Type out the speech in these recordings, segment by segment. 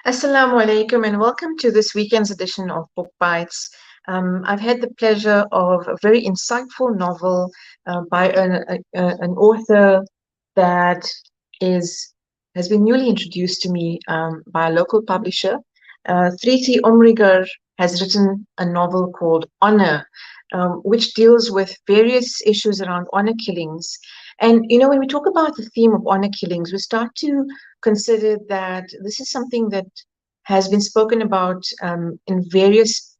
Assalamu alaikum and welcome to this weekend's edition of Book Bites. I've had the pleasure of a very insightful novel by an author that is has been newly introduced to me by a local publisher. Thrity Umrigar has written a novel called Honor, which deals with various issues around honor killings. And when we talk about the theme of honor killings, we start to consider that this is something that has been spoken about in various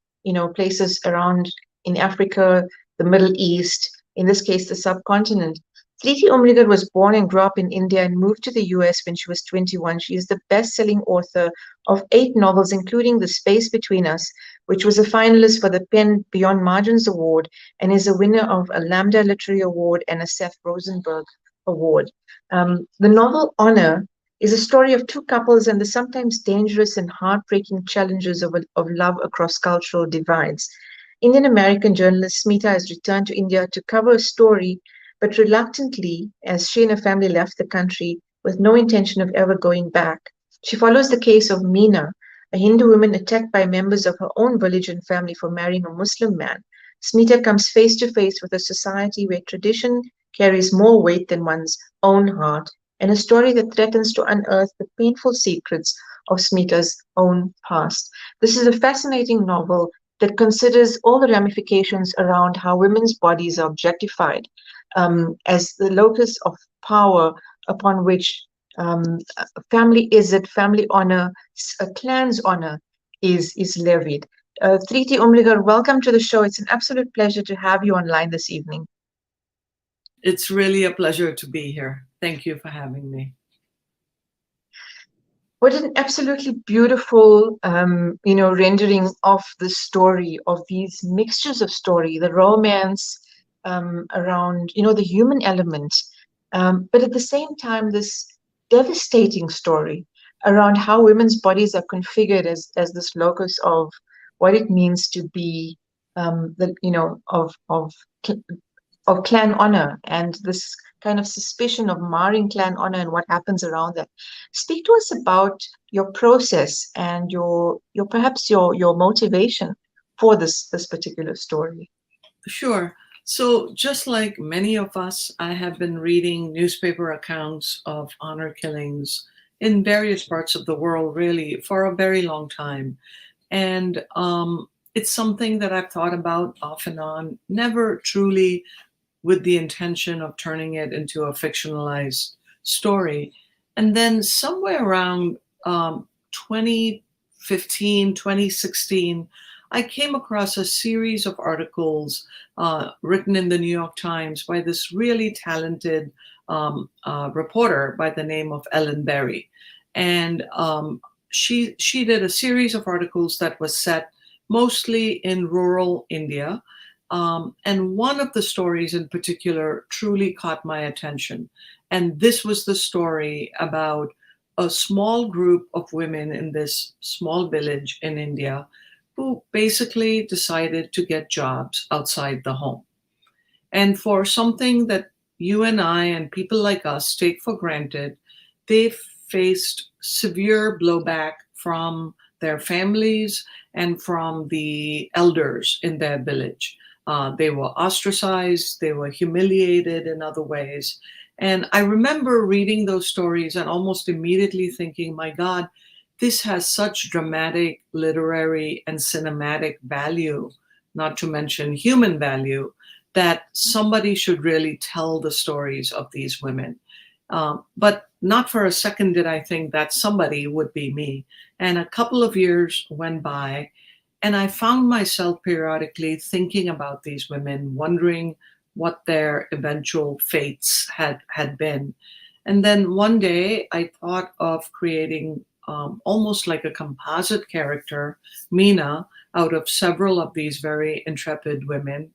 places around in Africa, the Middle East, in this case the subcontinent. Thrity Umrigar was born and grew up in India and moved to the US when she was 21. She is the best-selling author of 8 novels, including The Space Between Us, which was a finalist for the Pen Beyond Margins Award and is a winner of a Lambda Literary Award and a Seth Rosenberg Award. The novel Honor is a story of two couples and the sometimes dangerous and heartbreaking challenges of love across cultural divides. Indian American journalist Smita has returned to India to cover a story, but reluctantly, as she and her family left the country with no intention of ever going back. She follows the case of Meena, a Hindu woman attacked by members of her own village and family for marrying a Muslim man. Smita comes face to face with a society where tradition carries more weight than one's own heart, and a story that threatens to unearth the painful secrets of Smita's own past. This is a fascinating novel that considers all the ramifications around how women's bodies are objectified as the locus of power upon which family honor, a clan's honor is levied. Thrity Umrigar, welcome to the show. It's an absolute pleasure to have you online this evening. It's really a pleasure to be here. Thank you for having me. What an absolutely beautiful, rendering of the story, of these mixtures of story, the romance around, the human element, but at the same time, this devastating story around how women's bodies are configured as this locus of what it means to be, of clan honor and this kind of suspicion of marring clan honor and what happens around that. Speak to us about your process and your perhaps your motivation for this particular story. Sure. So just like many of us, I have been reading newspaper accounts of honor killings in various parts of the world, really, for a very long time. And it's something that I've thought about off and on, never truly with the intention of turning it into a fictionalized story. And then somewhere around 2015, 2016, I came across a series of articles written in the New York Times by this really talented reporter by the name of Ellen Berry. And she did a series of articles that was set mostly in rural India. And one of the stories in particular truly caught my attention. And this was the story about a small group of women in this small village in India who basically decided to get jobs outside the home. And for something that you and I and people like us take for granted, they faced severe blowback from their families and from the elders in their village. They were ostracized, they were humiliated in other ways. And I remember reading those stories and almost immediately thinking, my God, this has such dramatic literary and cinematic value, not to mention human value, that somebody should really tell the stories of these women. But not for a second did I think that somebody would be me. And a couple of years went by, and I found myself periodically thinking about these women, wondering what their eventual fates had been. And then one day I thought of creating almost like a composite character, Meena, out of several of these very intrepid women.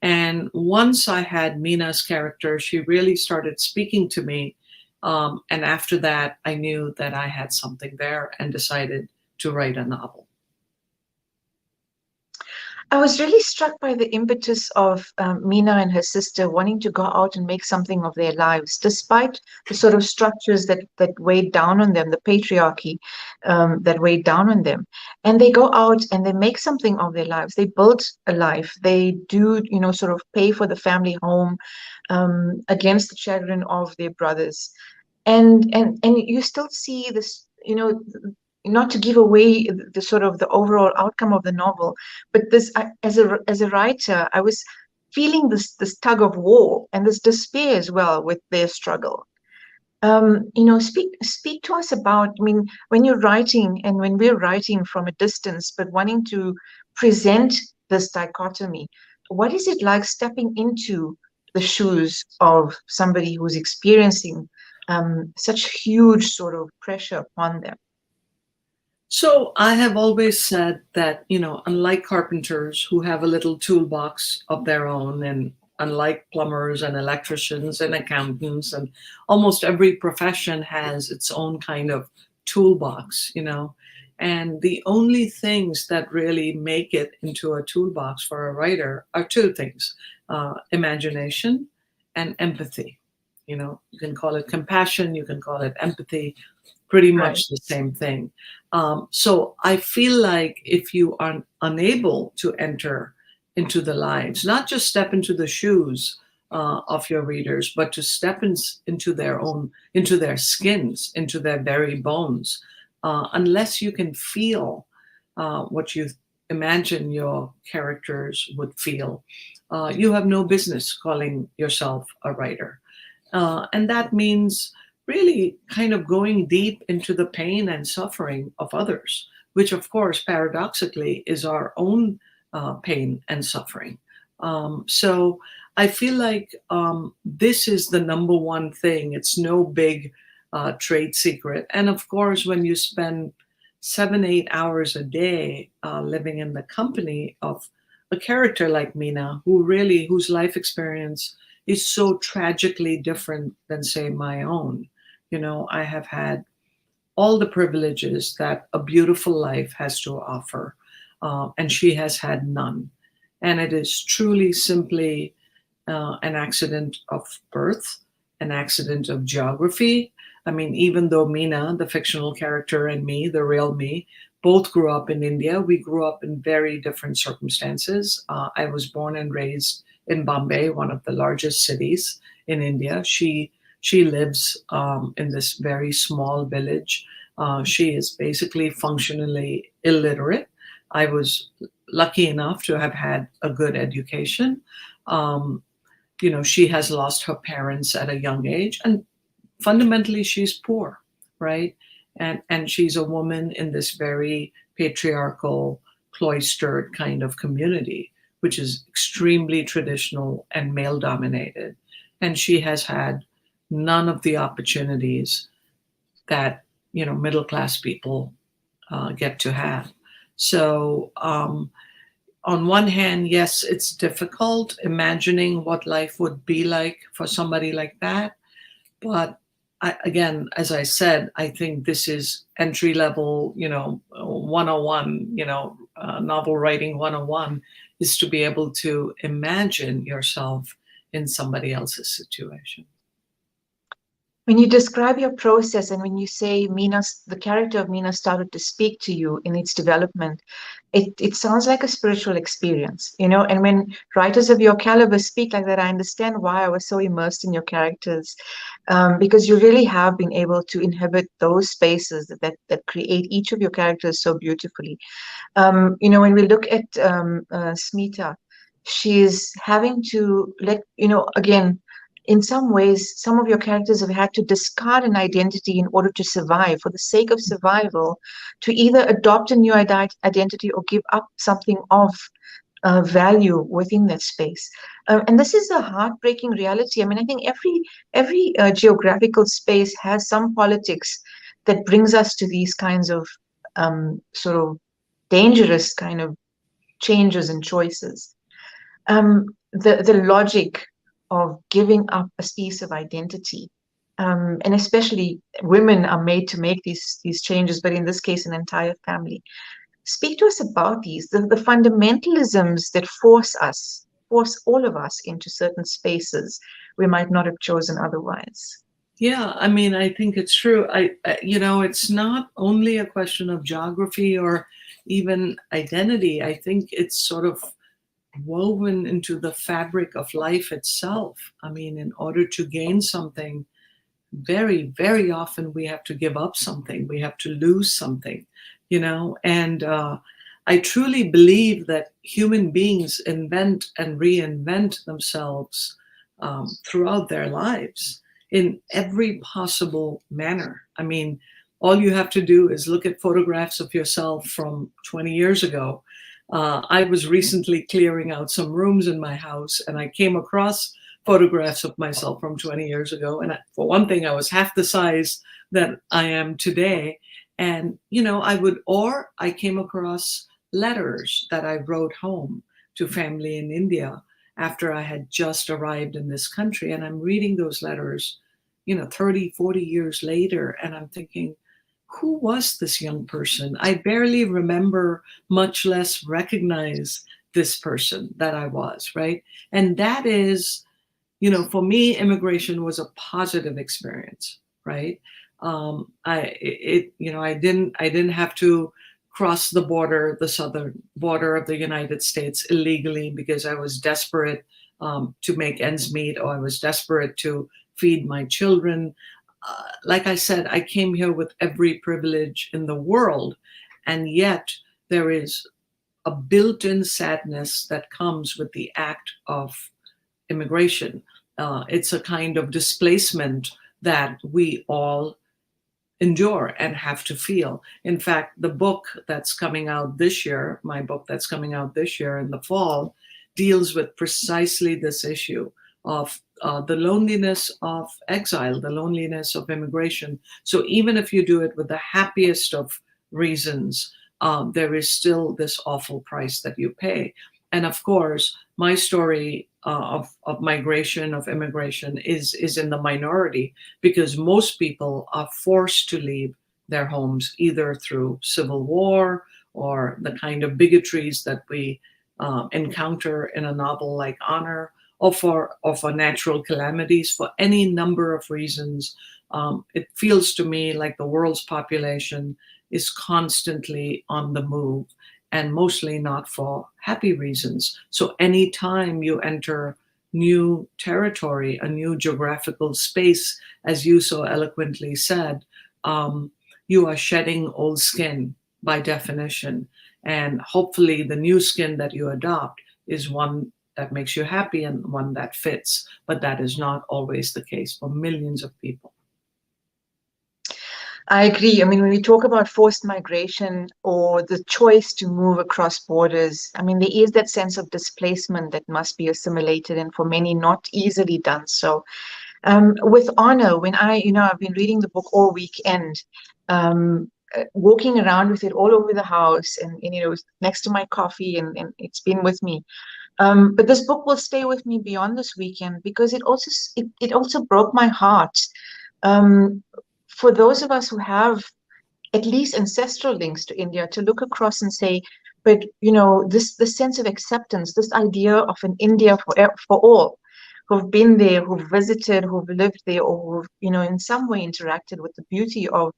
And once I had Meena's character, she really started speaking to me. And after that, I knew that I had something there and decided to write a novel. I was really struck by the impetus of Mina and her sister wanting to go out and make something of their lives, despite the sort of structures that weighed down on them, the patriarchy that weighed down on them. And they go out and they make something of their lives. They build a life. They do, sort of pay for the family home against the chagrin of their brothers. And you still see this, not to give away the sort of the overall outcome of the novel, but this as a writer, I was feeling this tug of war and this despair as well with their struggle. Speak to us about, I mean, when you're writing and when we're writing from a distance, but wanting to present this dichotomy, what is it like stepping into the shoes of somebody who's experiencing such huge sort of pressure upon them? So I have always said that, unlike carpenters who have a little toolbox of their own, and unlike plumbers and electricians and accountants, and almost every profession has its own kind of toolbox, and the only things that really make it into a toolbox for a writer are two things: imagination and empathy. You can call it compassion, you can call it empathy, pretty Right. much the same thing. So I feel like if you are unable to enter into the lives, not just step into the shoes of your readers, but to step into their own, into their skins, into their very bones, unless you can feel what you imagine your characters would feel, you have no business calling yourself a writer. And that means really kind of going deep into the pain and suffering of others, which, of course, paradoxically is our own pain and suffering. So I feel like this is the number one thing. It's no big trade secret. And of course, when you spend 7, 8 hours a day living in the company of a character like Mina, whose life experience is so tragically different than, say, my own. I have had all the privileges that a beautiful life has to offer, and she has had none. And it is truly simply an accident of birth, an accident of geography. I mean, even though Mina, the fictional character, and me, the real me, both grew up in India, we grew up in very different circumstances. I was born and raised in Bombay, one of the largest cities in India. She lives in this very small village. She is basically functionally illiterate. I was lucky enough to have had a good education. Um, she has lost her parents at a young age, and fundamentally she's poor, right? And she's a woman in this very patriarchal, cloistered kind of community, which is extremely traditional and male dominated. And she has had none of the opportunities that middle class people get to have. So on one hand, yes, it's difficult imagining what life would be like for somebody like that. But again, as I said, I think this is entry level, 101, novel writing 101, is to be able to imagine yourself in somebody else's situation. When you describe your process and when you say the character of Mina started to speak to you in its development, it sounds like a spiritual experience, and when writers of your caliber speak like that, I understand why I was so immersed in your characters, because you really have been able to inhabit those spaces that create each of your characters so beautifully. When we look at Smita, she's having to again, in some ways, some of your characters have had to discard an identity in order to survive, for the sake of survival, to either adopt a new identity or give up something of value within that space. And this is a heartbreaking reality. I mean, I think every geographical space has some politics that brings us to these kinds of sort of dangerous kind of changes and choices. The logic of giving up a piece of identity, and especially women are made to make these changes, but in this case, an entire family. Speak to us about these, the fundamentalisms that force all of us into certain spaces we might not have chosen otherwise. Yeah, I mean, I think it's true. It's not only a question of geography or even identity. I think it's sort of woven into the fabric of life itself. I mean, in order to gain something, very, very often we have to give up something. We have to lose something, and I truly believe that human beings invent and reinvent themselves throughout their lives in every possible manner. I mean, all you have to do is look at photographs of yourself from 20 years ago. I was recently clearing out some rooms in my house, and I came across photographs of myself from 20 years ago. And for one thing, I was half the size that I am today. And, I came across letters that I wrote home to family in India after I had just arrived in this country. And I'm reading those letters, 30, 40 years later. And I'm thinking, who was this young person? I barely remember, much less recognize this person that I was, right? And that is, for me, immigration was a positive experience, right? I didn't have to cross the southern border of the United States illegally because I was desperate to make ends meet, or I was desperate to feed my children. Like I said, I came here with every privilege in the world, and yet there is a built-in sadness that comes with the act of immigration. It's a kind of displacement that we all endure and have to feel. In fact, the book that's coming out this year, my book that's coming out this year in the fall, deals with precisely this issue of the loneliness of exile, the loneliness of immigration. So even if you do it with the happiest of reasons, there is still this awful price that you pay. And of course, my story of migration, of immigration, is in the minority, because most people are forced to leave their homes either through civil war or the kind of bigotries that we encounter in a novel like Honor, or for natural calamities, for any number of reasons. It feels to me like the world's population is constantly on the move, and mostly not for happy reasons. So anytime you enter new territory, a new geographical space, as you so eloquently said, you are shedding old skin by definition. And hopefully the new skin that you adopt is one that makes you happy and one that fits. But that is not always the case for millions of people. I agree. I mean, when we talk about forced migration or the choice to move across borders, I mean, there is that sense of displacement that must be assimilated, and for many, not easily done so. With Honor, when I've been reading the book all weekend, walking around with it all over the house, and next to my coffee, and it's been with me. But this book will stay with me beyond this weekend, because it also broke my heart. For those of us who have at least ancestral links to India, to look across and say, but this sense of acceptance, this idea of an India for all, who've been there, who've visited, who've lived there, or who've in some way interacted with the beauty of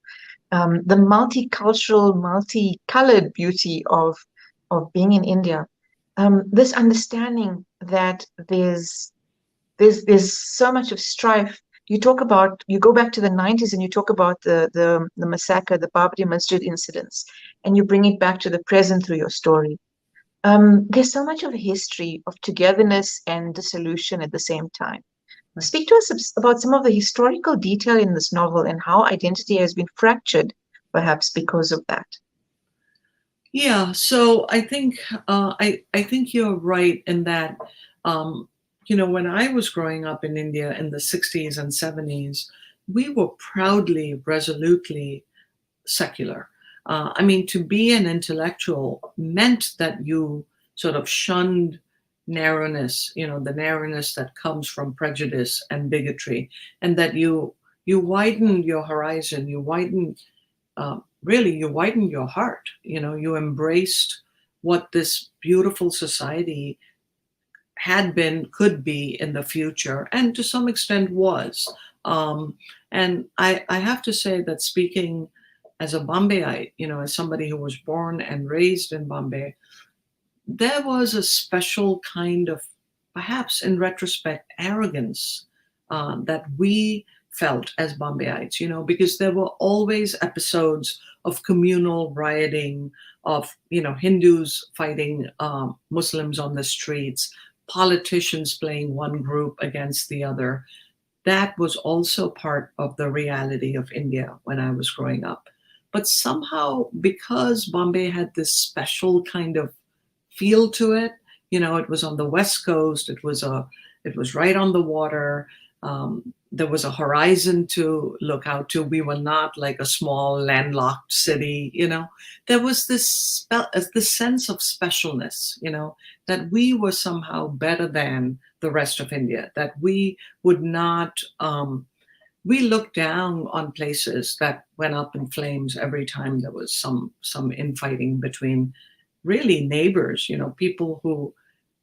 the multicultural, multicolored beauty of being in India. This understanding that there's so much of strife. You go back to the 90s and you talk about the massacre, the Babri Masjid incidents, and you bring it back to the present through your story. There's so much of a history of togetherness and dissolution at the same time. Speak to us about some of the historical detail in this novel and how identity has been fractured, perhaps because of that. Yeah, so I think I think you're right in that. When I was growing up in India in the 60s and 70s, we were proudly, resolutely secular. I mean, to be an intellectual meant that you sort of shunned narrowness, the narrowness that comes from prejudice and bigotry, and that you widened your horizon, you widened really, you widened your heart. You embraced what this beautiful society had been, could be in the future, and to some extent was. And I have to say that, speaking as a Bombayite, as somebody who was born and raised in Bombay, there was a special kind of, perhaps in retrospect, arrogance that we felt as Bombayites, because there were always episodes of communal rioting, of, Hindus fighting Muslims on the streets, politicians playing one group against the other. That was also part of the reality of India when I was growing up. But somehow, because Bombay had this special kind of feel to it, it was on the West Coast, it was right on the water. There was a horizon to look out to. We were not like a small landlocked city. There was this sense of specialness, that we were somehow better than the rest of India, that we would not, we looked down on places that went up in flames every time there was some infighting between really neighbors, people who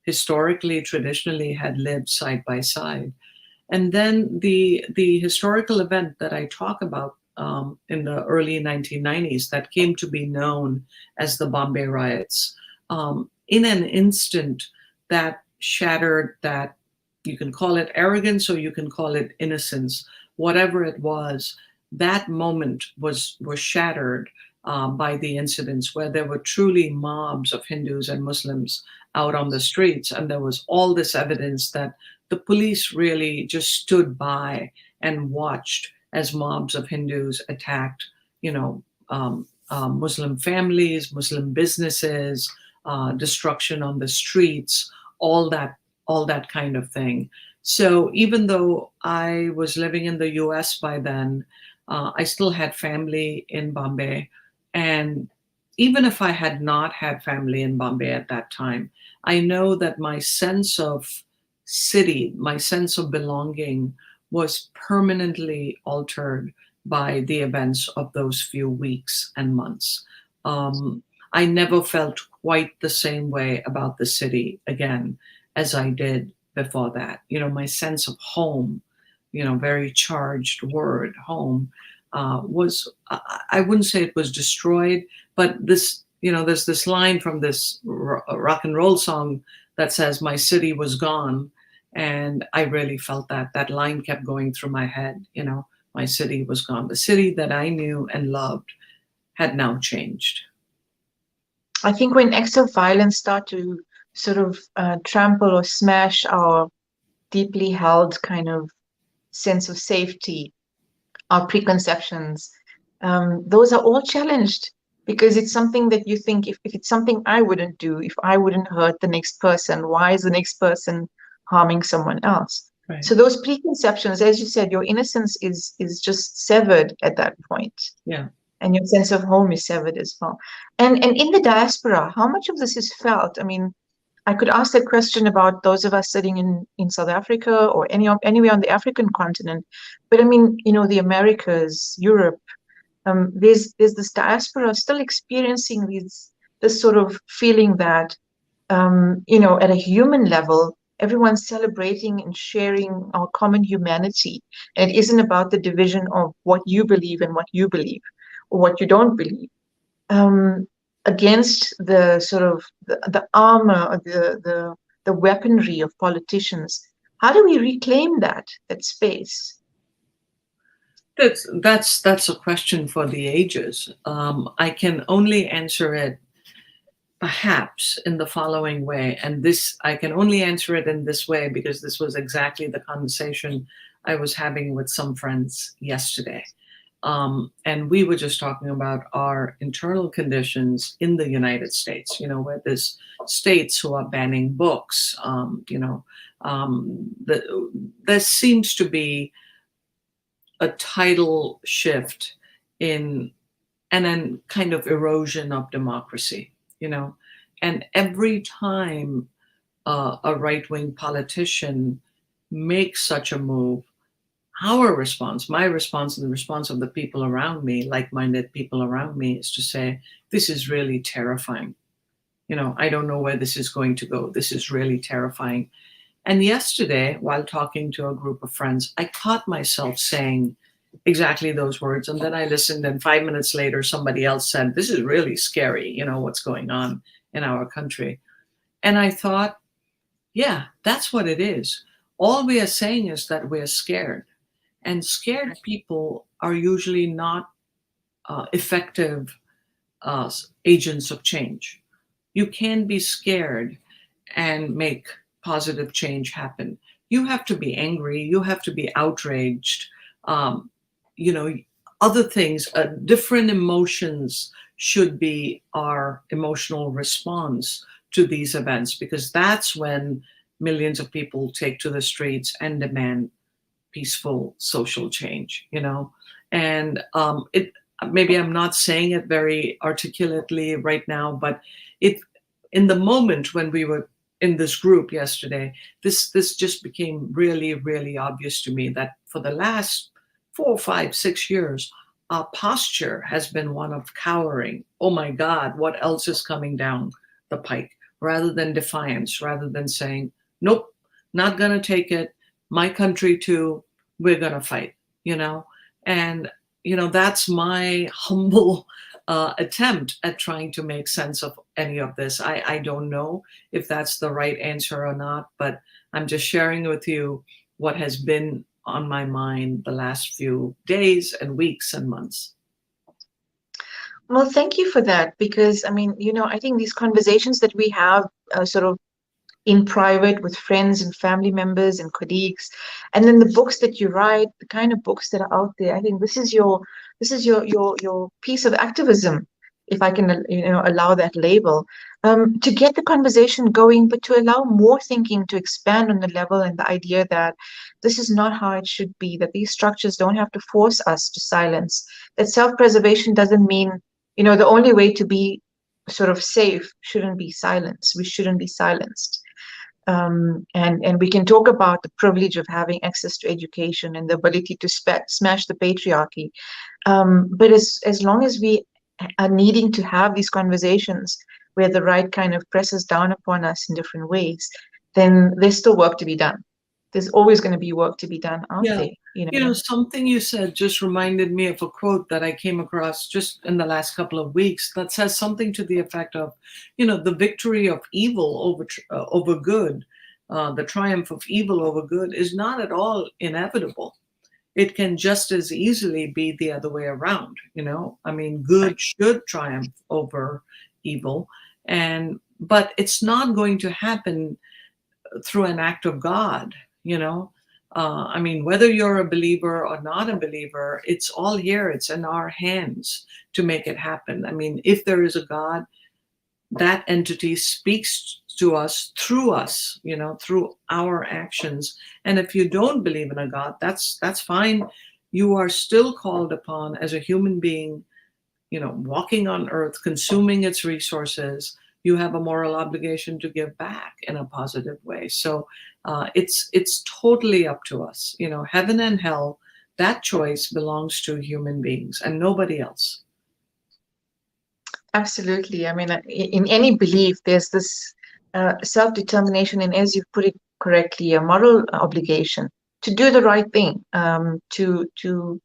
historically, traditionally had lived side by side. And then the historical event that I talk about in the early 1990s that came to be known as the Bombay riots, in an instant that shattered that, you can call it arrogance or you can call it innocence, whatever it was, that moment was shattered by the incidents where there were truly mobs of Hindus and Muslims out on the streets. And there was all this evidence that the police really just stood by and watched as mobs of Hindus attacked, Muslim families, Muslim businesses, destruction on the streets, all that kind of thing. So even though I was living in the US by then, I still had family in Bombay. And even if I had not had family in Bombay at that time, I know that my sense of city, my sense of belonging was permanently altered by the events of those few weeks and months. I never felt quite the same way about the city again as I did before that. My sense of home, very charged word, home, was, I wouldn't say it was destroyed, but this, there's this line from this rock and roll song that says, "My city was gone." And I really felt that line kept going through my head. My city was gone. The city that I knew and loved had now changed. I think when acts of violence start to sort of trample or smash our deeply held kind of sense of safety, our preconceptions, those are all challenged, because it's something that you think, if it's something I wouldn't do, if I wouldn't hurt the next person, why is the next person harming someone else? Right. So those preconceptions, as you said, your innocence is just severed at that point. Yeah. And your sense of home is severed as well. And in the diaspora, how much of this is felt? I mean, I could ask that question about those of us sitting in South Africa or anywhere on the African continent. But I mean, the Americas, Europe, there's this diaspora still experiencing this sort of feeling that, at a human level, everyone's celebrating and sharing our common humanity. And it isn't about the division of what you believe and what you believe, or what you don't believe, against the sort of the armor or the weaponry of politicians. How do we reclaim that space? That's a question for the ages. I can only answer it perhaps in the following way, and this I can only answer it in this way because this was exactly the conversation I was having with some friends yesterday. And we were just talking about our internal conditions in the United States, where there's states who are banning books. There seems to be a tidal shift in, and then kind of erosion of democracy, and every time a right-wing politician makes such a move, our response, my response, and the response of the people around me, like-minded people around me, is to say, this is really terrifying. I don't know where this is going to go. This is really terrifying. And yesterday, while talking to a group of friends, I caught myself saying exactly those words. And then I listened, and 5 minutes later, somebody else said, this is really scary, what's going on in our country. And I thought, yeah, that's what it is. All we are saying is that we're scared. And scared people are usually not effective agents of change. You can be scared and make positive change happen. You have to be angry. You have to be outraged. Um, Other things, different emotions should be our emotional response to these events, because that's when millions of people take to the streets and demand peaceful social change, and it maybe I'm not saying it very articulately right now, but it in the moment when we were in this group yesterday, this just became really, really obvious to me that for the last 4, 5, 6 years, our posture has been one of cowering. Oh my God, what else is coming down the pike? Rather than defiance, rather than saying, nope, not gonna take it. My country too, we're gonna fight, and that's my humble attempt at trying to make sense of any of this. I don't know if that's the right answer or not, but I'm just sharing with you what has been on my mind the last few days and weeks and months. Well, thank you for that, because I mean, I think these conversations that we have sort of in private with friends and family members and colleagues, and then the books that you write, the kind of books that are out there, I think this is your piece of activism, if I can allow that label, to get the conversation going, but to allow more thinking to expand on the level and the idea that this is not how it should be, that these structures don't have to force us to silence, that self-preservation doesn't mean the only way to be sort of safe shouldn't be silence. We shouldn't be silenced. And we can talk about the privilege of having access to education and the ability to smash the patriarchy. But as long as we are needing to have these conversations where the right kind of presses down upon us in different ways, then there's still work to be done. There's always going to be work to be done out Yeah. there. Something you said just reminded me of a quote that I came across just in the last couple of weeks that says something to the effect of, the victory of evil over good, the triumph of evil over good is not at all inevitable. It can just as easily be the other way around. I mean, good should triumph over evil, but it's not going to happen through an act of God. I mean, whether you're a believer or not a believer, it's all here. It's in our hands to make it happen. I mean, if there is a God, that entity speaks to us, through our actions. And if you don't believe in a God, that's fine. You are still called upon as a human being, walking on earth, consuming its resources. You have a moral obligation to give back in a positive way. So it's totally up to us. Heaven and hell, that choice belongs to human beings and nobody else. Absolutely. I mean, in any belief, there's this self-determination, and as you put it correctly, a moral obligation to do the right thing, to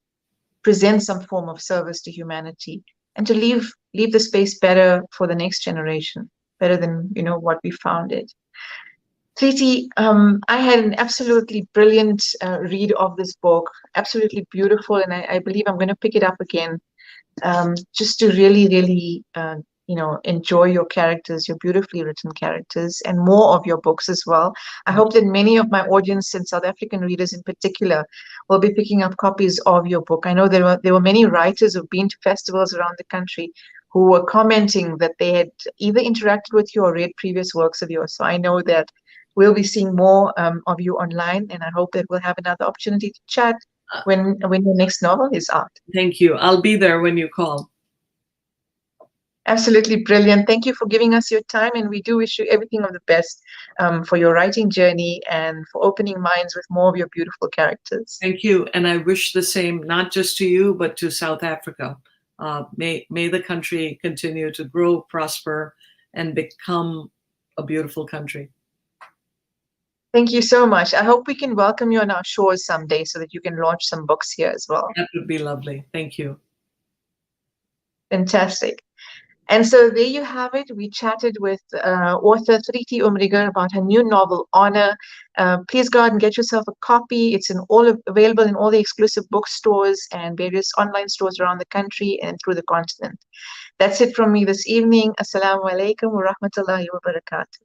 present some form of service to humanity, and to leave the space better for the next generation, better than what we found it. Thrity, I had an absolutely brilliant read of this book, absolutely beautiful, and I believe I'm going to pick it up again, just to really, really, enjoy your characters, your beautifully written characters, and more of your books as well. I hope that many of my audience and South African readers in particular will be picking up copies of your book. I know there were many writers who've been to festivals around the country who were commenting that they had either interacted with you or read previous works of yours. So I know that we'll be seeing more of you online, and I hope that we'll have another opportunity to chat when your next novel is out. Thank you. I'll be there when you call. Absolutely brilliant. Thank you for giving us your time, and we do wish you everything of the best for your writing journey and for opening minds with more of your beautiful characters. Thank you. And I wish the same, not just to you, but to South Africa. May the country continue to grow, prosper, and become a beautiful country. Thank you so much. I hope we can welcome you on our shores someday so that you can launch some books here as well. That would be lovely. Thank you. Fantastic. And so there you have it. We chatted with author Thrity Umrigar about her new novel, Honor. Please go out and get yourself a copy. It's available in all the exclusive bookstores and various online stores around the country and through the continent. That's it from me this evening. Assalamu alaikum wa rahmatullahi wa barakatuh.